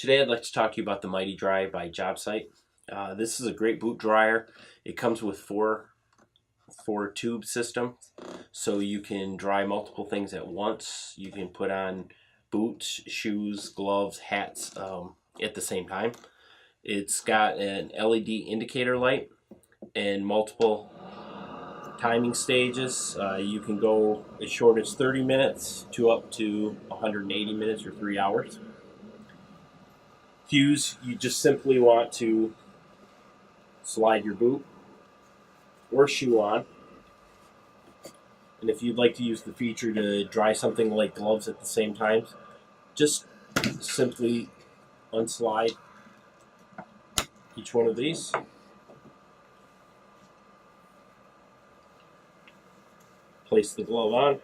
Today I'd like to talk to you about the Mighty Dry by JobSite. This is a great boot dryer. It comes with four tube system, so you can dry multiple things at once. You can put on boots, shoes, gloves, hats at the same time. It's got an LED indicator light and multiple timing stages. You can go as short as 30 minutes to up to 180 minutes or 3 hours. Fuse, you just simply want to slide your boot or shoe on. And if you'd like to use the feature to dry something like gloves at the same time, just simply unslide each one of these. Place the glove on.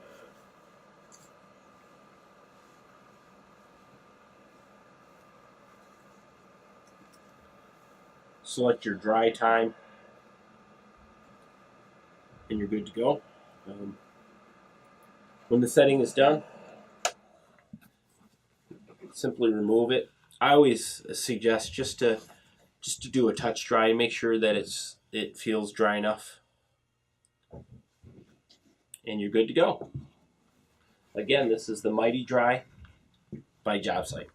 Select your dry time, and you're good to go. When the setting is done, simply remove it. I always suggest just to do a touch dry, make sure that it feels dry enough, and you're good to go. Again, this is the Mighty Dry by JobSite.